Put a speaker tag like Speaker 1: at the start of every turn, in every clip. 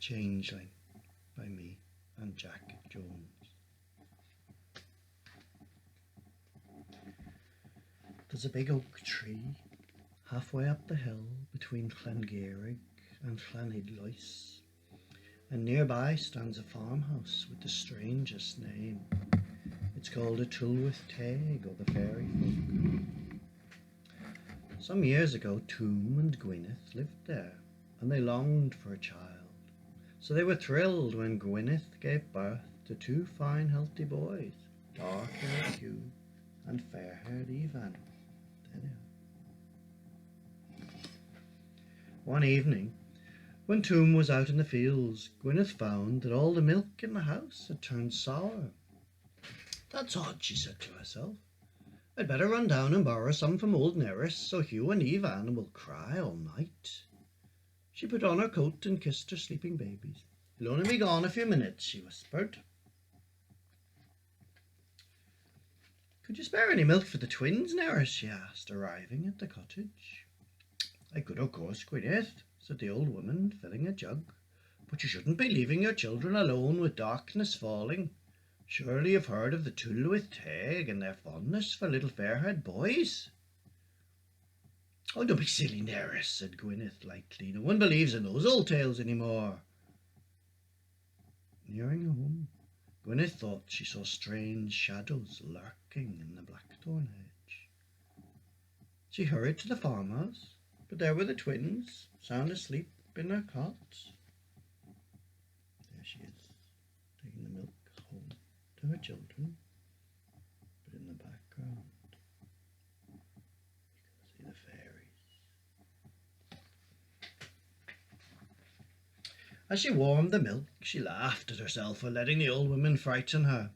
Speaker 1: Changeling by me and Jac Jones. There's a big oak tree halfway up the hill between Llangerig and Llanhidloes, and nearby stands a farmhouse with the strangest name. It's called a Tylwyth Teg, or the fairy folk. Some years ago Tom and Gwyneth lived there, and they longed for a child. So they were thrilled when Gwyneth gave birth to two fine healthy boys, dark-haired Hugh and fair-haired Evan. One evening, when Tom was out in the fields, Gwyneth found that all the milk in the house had turned sour. "That's odd," she said to herself. "I'd better run down and borrow some from old Nerys, so Hugh and Evan will cry all night." She put on her coat and kissed her sleeping babies. "He'll only be gone a few minutes," she whispered. "Could you spare any milk for the twins, Nerys?" she asked, arriving at the cottage. "I could, of course, Gwyneth," said the old woman, filling a jug. "But you shouldn't be leaving your children alone with darkness falling. Surely you've heard of the Tylwyth Teg and their fondness for little fair-haired boys?" "Oh, don't be silly, Nerys," said Gwyneth lightly. "No one believes in those old tales any more." Nearing home, Gwyneth thought she saw strange shadows lurking in the blackthorn hedge. She hurried to the farmhouse, but there were the twins, sound asleep in their cots. There she is, taking the milk home to her children, but in the background you can see the fairies. As she warmed the milk, she laughed at herself for letting the old woman frighten her.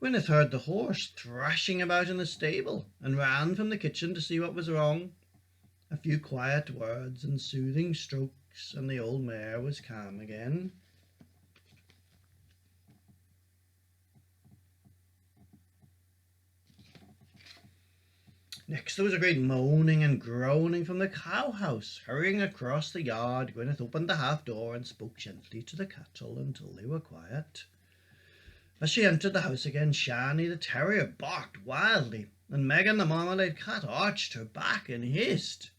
Speaker 1: Gwyneth heard the horse thrashing about in the stable and ran from the kitchen to see what was wrong. A few quiet words and soothing strokes, and the old mare was calm again. Next there was a great moaning and groaning from the cow-house. Hurrying across the yard, Gwyneth opened the half-door and spoke gently to the cattle until they were quiet. As she entered the house again, Shani the terrier barked wildly, and Megan the marmalade cat arched her back and hissed.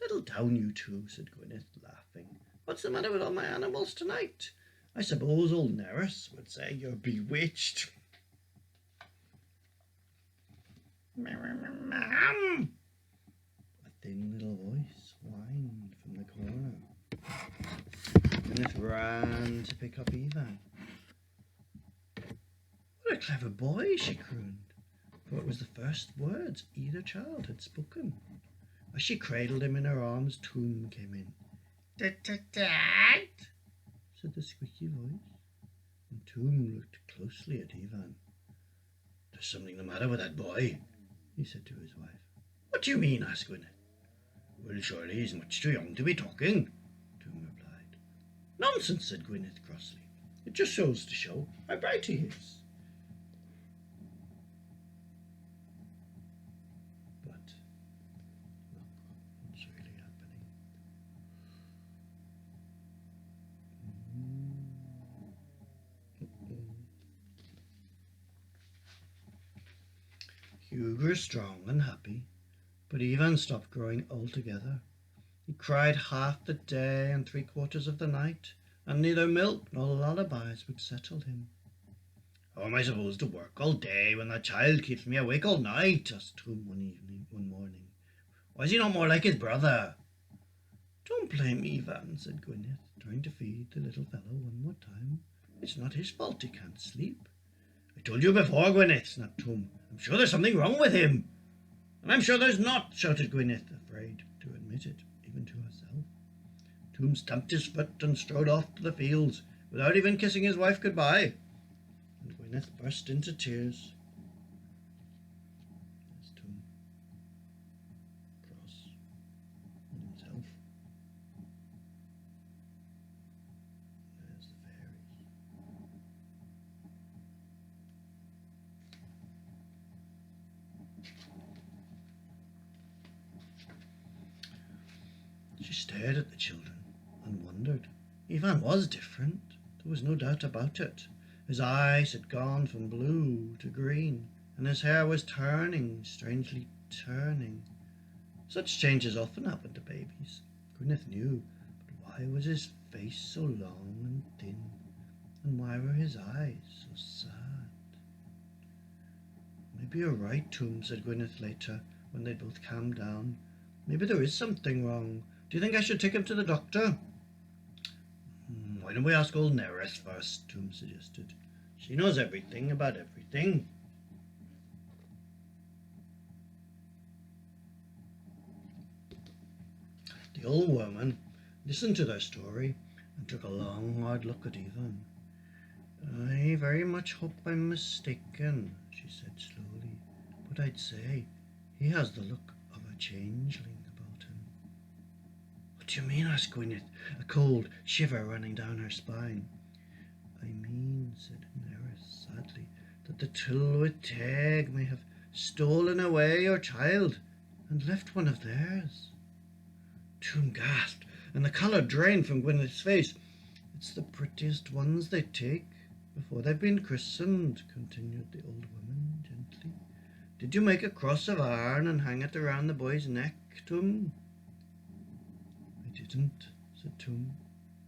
Speaker 1: "Settle down, you two," said Gwyneth, laughing. "What's the matter with all my animals tonight? I suppose old Nerys would say you're bewitched." "Ma'am!" A thin little voice whined from the corner. Gwyneth ran to pick up Evan. "What a clever boy," she crooned, for it was the first words either child had spoken. As she cradled him in her arms, Tom came in. "Dad," said the squeaky voice, and Tom looked closely at Evan. "There's something the matter with that boy," he said to his wife. "What do you mean?" asked Gwyneth. "Well, surely he's much too young to be talking," Tom replied. "Nonsense," said Gwyneth crossly. "It just shows to show how bright he is." But look what's really happening. Hugh grew strong and happy, but Evan stopped growing altogether. He cried half the day and 3/4 of the night, and neither milk nor lullabies would settle him. "How am I supposed to work all day when that child keeps me awake all night?" asked Tom one morning. "Why is he not more like his brother?" "Don't blame Evan," said Gwyneth, trying to feed the little fellow one more time. "It's not his fault he can't sleep." "I told you before, Gwyneth," snapped Tom. "I'm sure there's something wrong with him." "And I'm sure there's not," shouted Gwyneth, afraid to admit it, even to herself. Tom stamped his foot and strode off to the fields, without even kissing his wife goodbye. And Gwyneth burst into tears. There's Tom, cross with himself. There's the fairies. She stared at the children and wondered Ivan was different, there was no doubt about it. His eyes had gone from blue to green, and his hair was turning, strangely turning. Such changes often happened to babies, Gwyneth knew, but why was his face so long and thin, and why were his eyes so sad? "Maybe you're right, Tom," said Gwyneth later, when they'd both calmed down. "Maybe there is something wrong. Do you think I should take him to the doctor?" "Why don't we ask old Nerys first?" Tom suggested. "She knows everything about everything." The old woman listened to their story and took a long, hard look at Ivan. "I very much hope I'm mistaken," she said slowly, "but I'd say he has the look of a changeling about him." "What do you mean?" asked Gwyneth, a cold shiver running down her spine. "I mean," said Nerys sadly, "that the Tylwyth Teg may have stolen away your child and left one of theirs." Tom gasped, and the colour drained from Gwyneth's face. "It's the prettiest ones they take before they've been christened," continued the old woman gently. "Did you make a cross of iron and hang it around the boy's neck, Tom?" "I didn't," said Tom,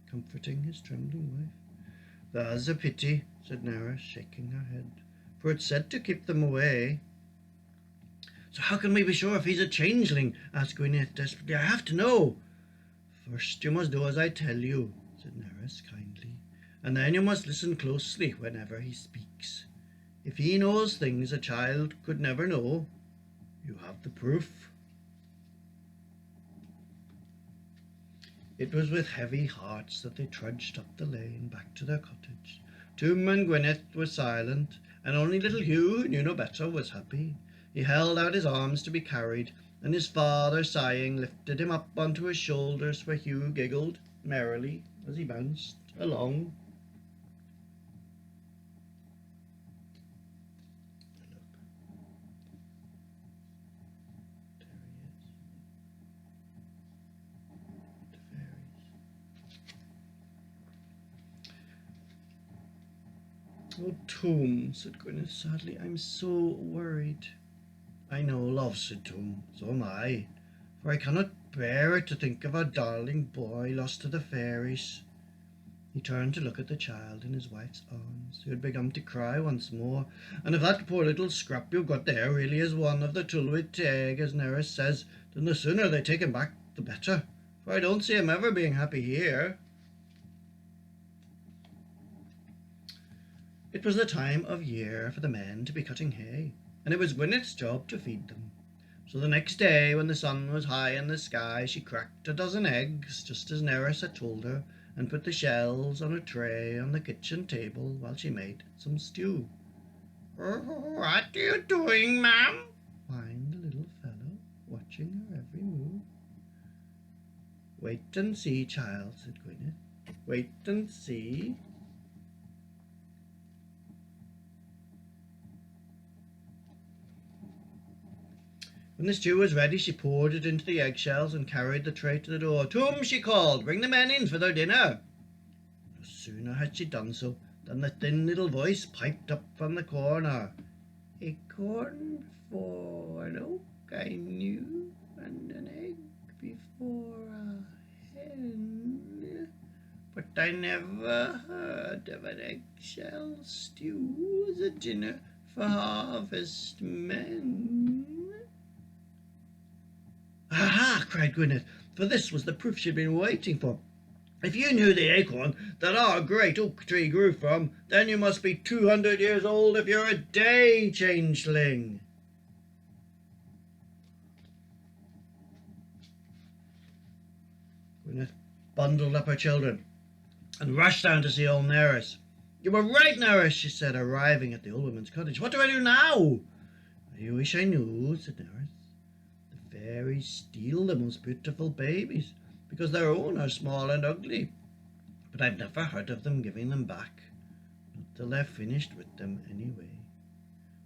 Speaker 1: comforting his trembling wife. "That's a pity," said Nerys, shaking her head, "for it's said to keep them away." "So how can we be sure if he's a changeling?" asked Gwyneth desperately. "I have to know." "First you must do as I tell you," said Nerys kindly, "and then you must listen closely whenever he speaks. If he knows things a child could never know, you have the proof." It was with heavy hearts that they trudged up the lane back to their cottage. Tom and Gwyneth were silent, and only little Hugh, who knew no better, was happy. He held out his arms to be carried, and his father, sighing, lifted him up onto his shoulders, where Hugh giggled merrily as he bounced along. "Oh, Tom," said Gwyneth sadly, "I'm so worried." "I know, love," said Tom, "so am I, for I cannot bear it to think of our darling boy lost to the fairies." He turned to look at the child in his wife's arms, who had begun to cry once more. "And if that poor little scrap you've got there really is one of the Tylwyth Teg, as Nerys says, then the sooner they take him back the better, for I don't see him ever being happy here." It was the time of year for the men to be cutting hay, and it was Gwyneth's job to feed them. So the next day, when the sun was high in the sky, she cracked a dozen eggs, just as Nerys had told her, and put the shells on a tray on the kitchen table while she made some stew. "What are you doing, ma'am?" whined the little fellow, watching her every move. "Wait and see, child," said Gwyneth. "Wait and see." When the stew was ready, she poured it into the eggshells and carried the tray to the door. "Tom," she called, "bring the men in for their dinner." No sooner had she done so than the thin little voice piped up from the corner. "A corn before an oak I knew, and an egg before a hen, but I never heard of an eggshell stew as a dinner for harvest men." "Aha!" cried Gwyneth, for this was the proof she had been waiting for. "If you knew the acorn that our great oak tree grew from, then you must be 200 years old if you're a day, changeling." Gwyneth bundled up her children and rushed down to see old Nerys. "You were right, Nerys," she said, arriving at the old woman's cottage. "What do I do now?" "I wish I knew," said Nerys. "The fairies steal the most beautiful babies because their own are small and ugly, but I've never heard of them giving them back, not till they're finished with them anyway."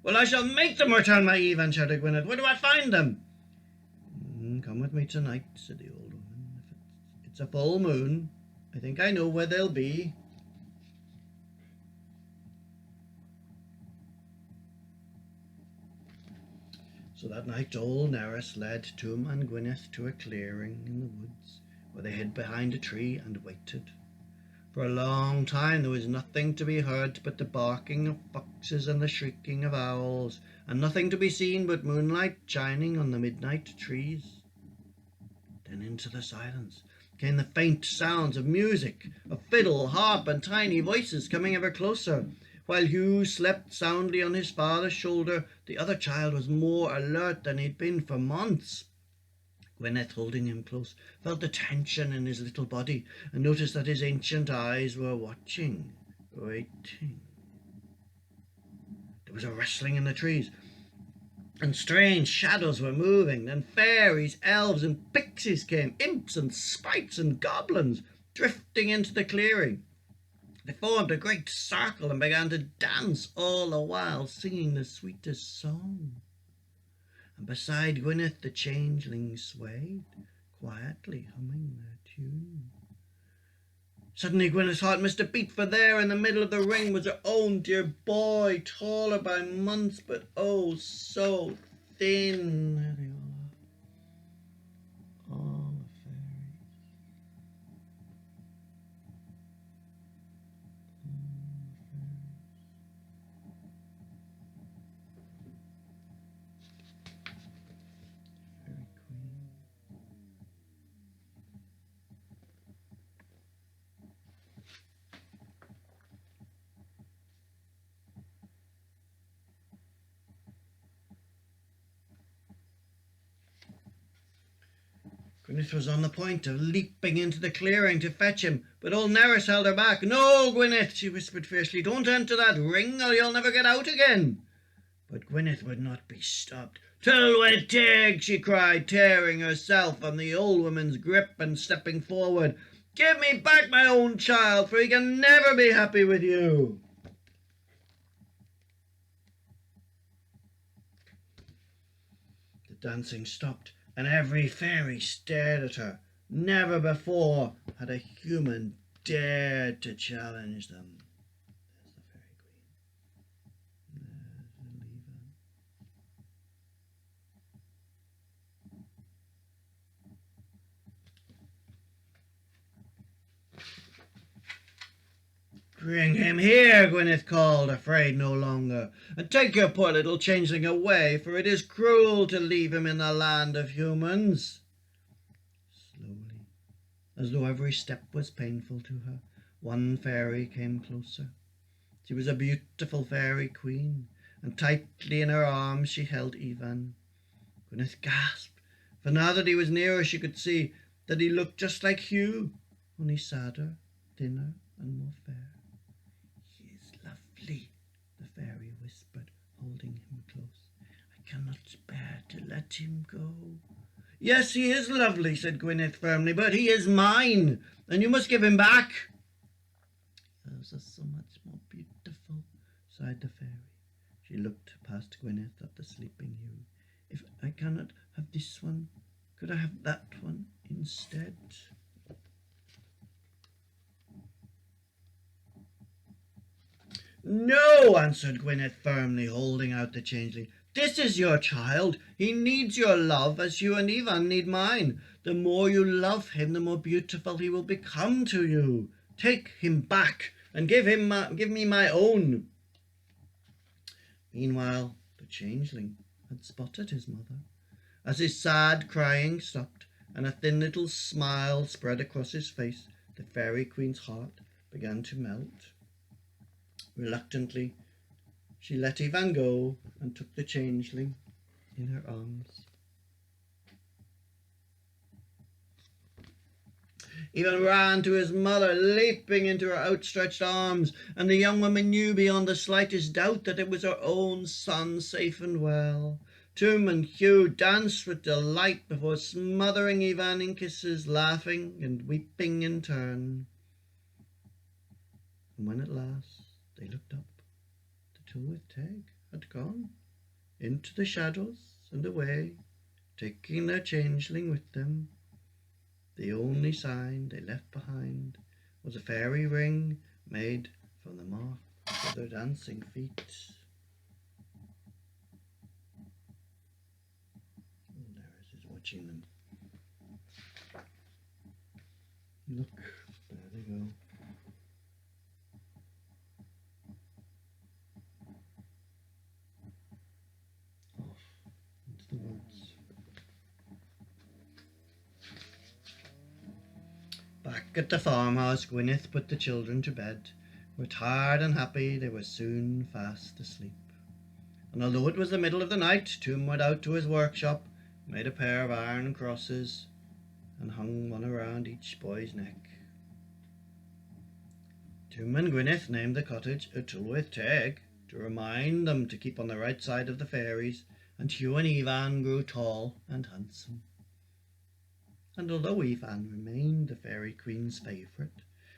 Speaker 1: "Well, I shall make them return my Ivan," shouted Gwyneth. "Where do I find them?" "Come with me tonight," said the old woman. "If it's a full moon I think I know where they'll be." So that night old Nerys led Tom and Gwyneth to a clearing in the woods, where they hid behind a tree and waited. For a long time there was nothing to be heard but the barking of foxes and the shrieking of owls, and nothing to be seen but moonlight shining on the midnight trees. Then into the silence came the faint sounds of music, of fiddle, harp, and tiny voices coming ever closer. While Hugh slept soundly on his father's shoulder, the other child was more alert than he'd been for months. Gwyneth, holding him close, felt the tension in his little body and noticed that his ancient eyes were watching, waiting. There was a rustling in the trees, and strange shadows were moving. Then fairies, elves, and pixies came, imps and sprites and goblins, drifting into the clearing. They formed a great circle and began to dance, all the while singing the sweetest song. And beside Gwyneth the changeling swayed, quietly humming their tune. Suddenly Gwyneth's heart missed a beat, for there in the middle of the ring was her own dear boy, taller by months, but oh so thin. There they all the fairies. Fairy queen. Gwyneth was on the point of leaping into the clearing to fetch him, but old Nerys held her back. "No, Gwyneth," she whispered fiercely, "don't enter that ring or you'll never get out again." But Gwyneth would not be stopped. "Tylwyth Teg," she cried, tearing herself from the old woman's grip and stepping forward. "Give me back my own child, for he can never be happy with you." The dancing stopped, and every fairy stared at her. Never before had a human dared to challenge them. There's the fairy queen. There's the lever. "Bring him here," Gwyneth called, afraid no longer, "and take your poor little changeling away, for it is cruel to leave him in the land of humans." Slowly, as though every step was painful to her, one fairy came closer. She was a beautiful fairy queen, and tightly in her arms she held Ivan. Gwyneth gasped, for now that he was nearer she could see that he looked just like Hugh, only sadder, thinner, and more fair. "He is lovely," the fairy whispered, holding him close. "I cannot bear to let him go." "Yes, he is lovely," said Gwyneth firmly, "but he is mine, and you must give him back." "Yours are so much more beautiful," sighed the fairy. She looked past Gwyneth at the sleeping Hugh. "If I cannot have this one, could I have that one instead?" "No," answered Gwyneth firmly, holding out the changeling. "This is your child. He needs your love as you and Ivan need mine. The more you love him, the more beautiful he will become to you. Take him back and give me my own." Meanwhile, the changeling had spotted his mother. As his sad crying stopped and a thin little smile spread across his face, the fairy queen's heart began to melt. Reluctantly, she let Ivan go and took the changeling in her arms. Ivan ran to his mother, leaping into her outstretched arms, and the young woman knew beyond the slightest doubt that it was her own son, safe and well. Tom and Hugh danced with delight before smothering Ivan in kisses, laughing and weeping in turn. And when at last they looked up, the Tylwyth Teg had gone into the shadows and away, taking their changeling with them. The only sign they left behind a fairy ring made from the mark of their dancing feet. And there it is, watching them. Look, there they go. Off into the woods. Back at the farmhouse, Gwyneth put the children to bed. Were tired and happy, they were soon fast asleep. And although it was the middle of the night, Tom went out to his workshop, made a pair of iron crosses, and hung one around each boy's neck. Tom and Gwyneth named the cottage Tylwyth Teg to remind them to keep on the right side of the fairies, and Hugh and Evan grew tall and handsome. And although Evan remained the Fairy Queen's favourite,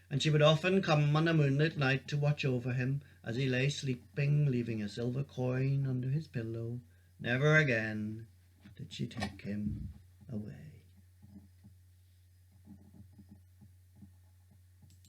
Speaker 1: and she would often come on a moonlit night to watch over him as he lay sleeping, leaving a silver coin under his pillow, never again did she take him away.